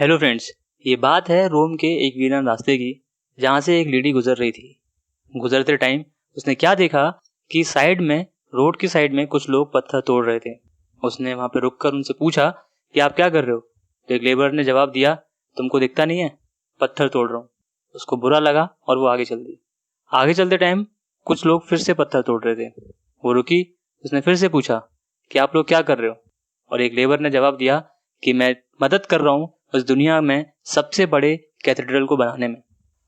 Hello friends, ये बात है रोम के एक वीरान रास्ते की, जहाँ से एक लेडी गुजर रही थी। गुजरते टाइम उसने क्या देखा कि रोड की साइड में कुछ लोग पत्थर तोड़ रहे थे। उसने वहाँ पे रुककर उनसे पूछा कि आप क्या कर रहे हो। तो एक लेबर ने जवाब दिया, तुमको दिखता नहीं है, पत्थर तोड़ रहा हूँ। उसको बुरा लगा और वो आगे चल दी। आगे चलते टाइम कुछ लोग फिर से पत्थर तोड़ रहे थे। वो रुकी, उसने फिर से पूछा कि आप लोग क्या कर रहे हो। और एक लेबर ने जवाब दिया कि मैं मदद कर रहा हूँ उस दुनिया में सबसे बड़े कैथेड्रल को बनाने में।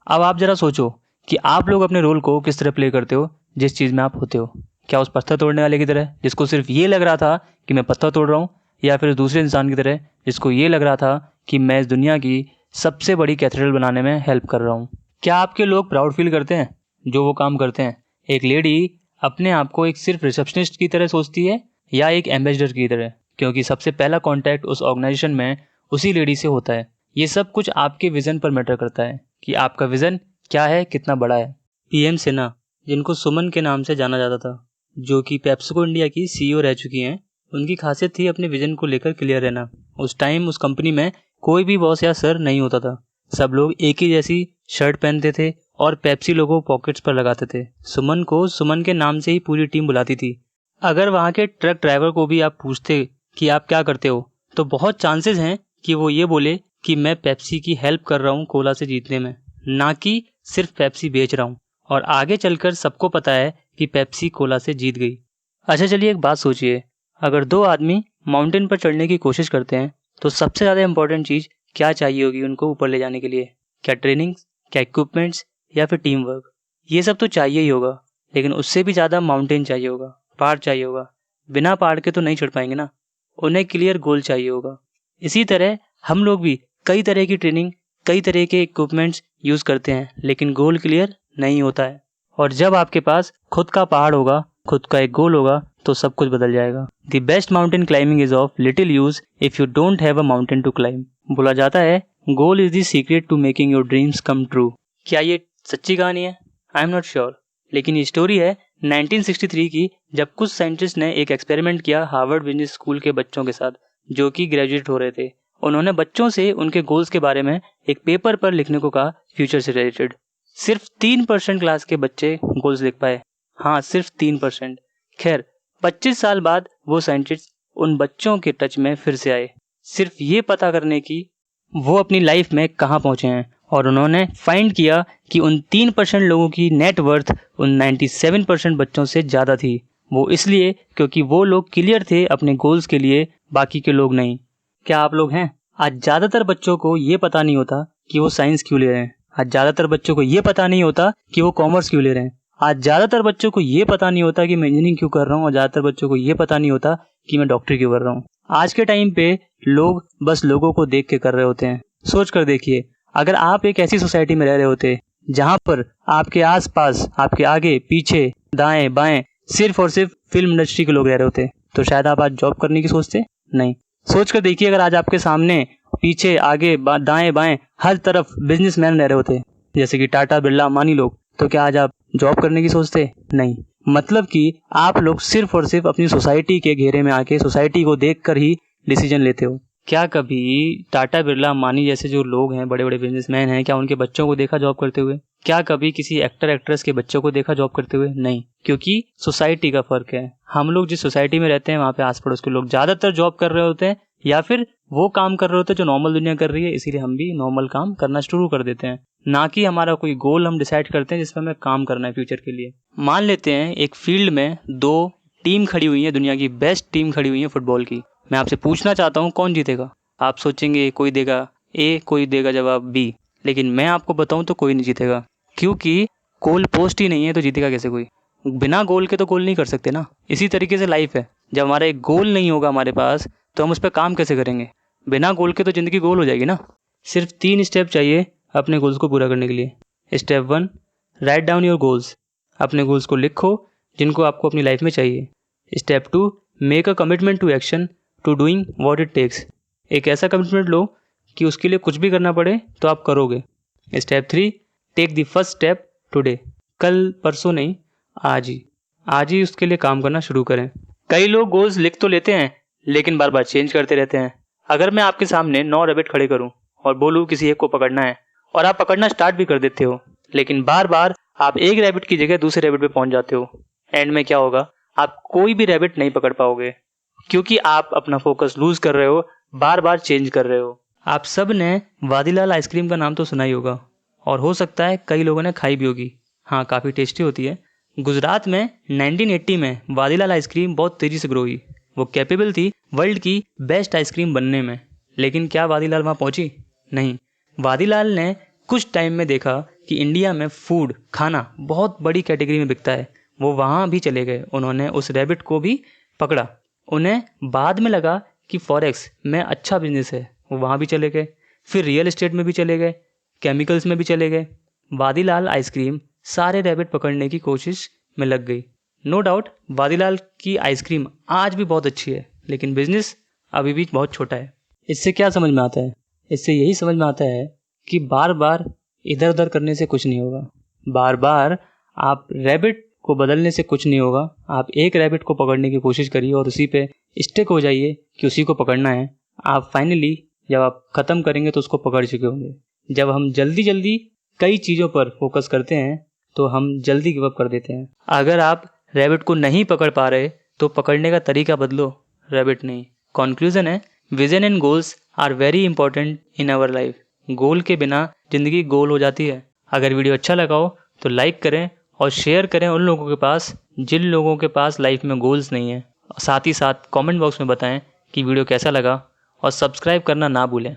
अब आप जरा सोचो कि आप लोग अपने रोल को किस तरह प्ले करते हो जिस चीज़ में आप होते हो। क्या उस पत्थर तोड़ने वाले की तरह जिसको सिर्फ ये लग रहा था कि मैं पत्थर तोड़ रहा हूँ, या फिर दूसरे इंसान की तरह जिसको ये लग रहा था कि मैं इस दुनिया की सबसे बड़ी कैथेड्रल बनाने में हेल्प कर रहा हूँ। क्या आपके लोग प्राउड फील करते हैं जो वो काम करते हैं? एक लेडी अपने आप को एक सिर्फ रिसेप्शनिस्ट की तरह सोचती है या एक एम्बेसडर की तरह, क्योंकि सबसे पहला कॉन्टैक्ट उस ऑर्गेनाइजेशन में उसी लेडी से होता है। ये सब कुछ आपके विजन पर मैटर करता है कि आपका विजन क्या है, कितना बड़ा है। पीएम सिन्हा, जिनको सुमन के नाम से जाना जाता था, जो कि पेप्सिको इंडिया की सीईओ रह चुकी हैं, उनकी खासियत थी अपने विजन को लेकर क्लियर रहना। उस टाइम उस कंपनी में कोई भी बॉस या सर नहीं होता था। सब लोग एक ही जैसी शर्ट पहनते थे और पेप्सी लोगो पॉकेट्स पर लगाते थे। सुमन को सुमन के नाम से ही पूरी टीम बुलाती थी। अगर वहाँ के ट्रक ड्राइवर को भी आप पूछते कि आप क्या करते हो, तो बहुत चांसेस हैं कि वो ये बोले कि मैं पेप्सी की हेल्प कर रहा हूँ कोला से जीतने में, ना कि सिर्फ पेप्सी बेच रहा हूँ। और आगे चलकर सबको पता है कि पेप्सी कोला से जीत गई। अच्छा चलिए एक बात सोचिए, अगर दो आदमी माउंटेन पर चढ़ने की कोशिश करते हैं तो सबसे ज़्यादा इंपॉर्टेंट चीज़ क्या चाहिए होगी उनको ऊपर ले जाने के लिए? क्या ट्रेनिंग, क्या इक्विपमेंट्स, या फिर टीम वर्क? ये सब तो चाहिए ही होगा, लेकिन उससे भी ज़्यादा माउंटेन चाहिए होगा, पहाड़ चाहिए होगा। बिना पहाड़ के तो नहीं चढ़ पाएंगे ना। उन्हें क्लियर गोल चाहिए होगा। इसी तरह हम लोग भी कई तरह की ट्रेनिंग, कई तरह के इक्विपमेंट्स यूज़ करते हैं, लेकिन गोल क्लियर नहीं होता है। और जब आपके पास खुद का पहाड़ होगा, खुद का एक गोल होगा, तो सब कुछ बदल जाएगा। The best mountain climbing is of little use if you don't have a mountain to climb. बोला जाता है goal is the secret to making your dreams come true. क्या ये सच्ची कहानी है? आई एम नॉट श्योर, लेकिन ये स्टोरी है 1963 की, जब कुछ साइंटिस्ट ने एक एक्सपेरिमेंट किया हार्वर्ड बिजनेस स्कूल के बच्चों के साथ, जो कि ग्रेजुएट हो रहे थे। उन्होंने बच्चों से उनके गोल्स के बारे में एक पेपर पर लिखने को कहा, फ्यूचर से रिलेटेड। सिर्फ 3% क्लास के बच्चे गोल्स लिख पाए। हाँ, सिर्फ 3%। खैर, 25 साल बाद वो साइंटिस्ट उन बच्चों के टच में फिर से आए, सिर्फ ये पता करने की वो अपनी लाइफ में कहाँ पहुंचे हैं। और उन्होंने फाइंड किया कि उन 3% लोगों की नेटवर्थ उन 97% बच्चों से ज़्यादा थी। वो इसलिए क्योंकि वो लोग क्लियर थे अपने गोल्स के लिए, बाकी के लोग नहीं। क्या आप लोग हैं? आज ज़्यादातर बच्चों को ये पता नहीं होता कि वो साइंस क्यों ले रहे हैं। आज ज़्यादातर बच्चों को ये पता नहीं होता कि वो कॉमर्स क्यों ले रहे हैं। आज ज़्यादातर बच्चों को ये पता नहीं होता कि मैं इंजीनियरिंग क्यों कर रहा हूँ, और ज़्यादातर बच्चों को ये पता नहीं होता कि मैं डॉक्टरी क्यों कर रहा हूँ। आज के टाइम पे लोग बस लोगों को देख के कर रहे होते हैं। सोच कर देखिए, अगर आप एक ऐसी सोसाइटी में रह रहे होते जहाँ पर आपके आसपास, आपके आगे पीछे, दाएं बाएं सिर्फ और सिर्फ फिल्म इंडस्ट्री के लोग रह रहे होते, तो शायद आप आज जॉब करने की सोचते नहीं। सोच कर देखिए, अगर आज आपके सामने, पीछे, आगे, दाएं बाएं हर तरफ बिजनेसमैन रह रहे होते, जैसे कि टाटा, बिरला, अंबानी लोग, तो क्या आज आप जॉब करने की सोचते? नहीं। मतलब कि आप लोग सिर्फ और सिर्फ अपनी सोसाइटी के घेरे में आके सोसाइटी को देखकर ही डिसीजन लेते हो। क्या कभी टाटा, बिरला, अंबानी जैसे जो लोग हैं, बड़े बड़े बिजनेसमैन हैं, क्या उनके बच्चों को देखा जॉब करते हुए? क्या कभी किसी एक्टर एक्ट्रेस के बच्चों को देखा जॉब करते हुए? नहीं, क्योंकि सोसाइटी का फर्क है। हम लोग जिस सोसाइटी में रहते हैं वहाँ पे आस पड़ोस के लोग ज़्यादातर जॉब कर रहे होते हैं, या फिर वो काम कर रहे होते हैं जो नॉर्मल दुनिया कर रही है, इसीलिए हम भी नॉर्मल काम करना शुरू कर देते हैं। ना कि हमारा कोई गोल हम डिसाइड करते हैं जिसमें हमें काम करना है फ्यूचर के लिए। मान लेते हैं एक फील्ड में दो टीम खड़ी हुई है, दुनिया की बेस्ट टीम खड़ी हुई है फुटबॉल की। मैं आपसे पूछना चाहता हूँ, कौन जीतेगा? आप सोचेंगे कोई देगा ए, कोई देगा जवाब बी, लेकिन मैं आपको बताऊं तो कोई नहीं जीतेगा, क्योंकि गोल पोस्ट ही नहीं है, तो जीतेगा कैसे कोई? बिना गोल के तो गोल नहीं कर सकते ना। इसी तरीके से लाइफ है, जब हमारा एक गोल नहीं होगा हमारे पास, तो हम उस पर काम कैसे करेंगे? बिना गोल के तो ज़िंदगी गोल हो जाएगी ना। सिर्फ 3 स्टेप चाहिए अपने गोल्स को पूरा करने के लिए। Step 1, write down your goals. अपने गोल्स को लिखो जिनको आपको अपनी लाइफ में चाहिए। Step 2, make a commitment to action to doing what it takes. एक ऐसा कमिटमेंट लो कि उसके लिए कुछ भी करना पड़े तो आप करोगे। Step 3, take the first step today. कल परसों नहीं, आज ही उसके लिए काम करना शुरू करें। कई लोग गोल्स लिख तो लेते हैं, लेकिन बार बार चेंज करते रहते हैं। अगर मैं आपके सामने 9 रैबिट खड़े करूं और बोलूँ किसी एक को पकड़ना है और आप पकड़ना स्टार्ट भी कर देते हो, लेकिन बार बार आप एक रैबिट की जगह दूसरे रैबिट पे पहुंच जाते हो। एंड में क्या होगा, आप कोई भी रैबिट नहीं पकड़ पाओगे क्योंकि आप अपना फोकस लूज कर रहे हो, बार बार चेंज कर रहे हो। आप सब ने वादीलाल आइसक्रीम का नाम तो सुना ही होगा और हो सकता है कई लोगों ने खाई भी होगी। हाँ, काफ़ी टेस्टी होती है। गुजरात में 1980 में वादीलाल आइसक्रीम बहुत तेज़ी से ग्रो हुई। वो कैपेबल थी वर्ल्ड की बेस्ट आइसक्रीम बनने में। लेकिन क्या वादीलाल वहाँ पहुँची? नहीं। वादीलाल ने कुछ टाइम में देखा कि इंडिया में फूड, खाना बहुत बड़ी कैटेगरी में बिकता है। वो वहाँ भी चले गए। उन्होंने उस रैबिट को भी पकड़ा। उन्हें बाद में लगा कि फॉरेक्स में अच्छा बिजनेस है, वो वहाँ भी चले गए। फिर रियल एस्टेट में भी चले गए, केमिकल्स में भी चले गए। वादीलाल आइसक्रीम सारे रैबिट पकड़ने की कोशिश में लग गई। नो डाउट वादीलाल की आइसक्रीम आज भी बहुत अच्छी है, लेकिन बिजनेस अभी भी बहुत छोटा है। इससे क्या समझ में आता है? इससे यही समझ में आता है कि बार बार इधर उधर करने से कुछ नहीं होगा। बार बार आप रैबिट को बदलने से कुछ नहीं होगा। आप एक रैबिट को पकड़ने की कोशिश करिए और उसी पे स्टिक हो जाइए कि उसी को पकड़ना है। आप फाइनली जब आप ख़त्म करेंगे तो उसको पकड़ चुके होंगे। जब हम जल्दी जल्दी कई चीज़ों पर फोकस करते हैं तो हम जल्दी गिव अप कर देते हैं। अगर आप रैबिट को नहीं पकड़ पा रहे तो पकड़ने का तरीका बदलो, रैबिट नहीं। कंक्लूजन है, vision and goals are very important in our life. Goal के बिना ज़िंदगी गोल हो जाती है। अगर वीडियो अच्छा लगा हो तो लाइक करें और शेयर करें उन लोगों के पास जिन लोगों के पास लाइफ में गोल्स नहीं है। साथ ही साथ कमेंट बॉक्स में बताएं कि वीडियो कैसा लगा और सब्सक्राइब करना ना भूलें।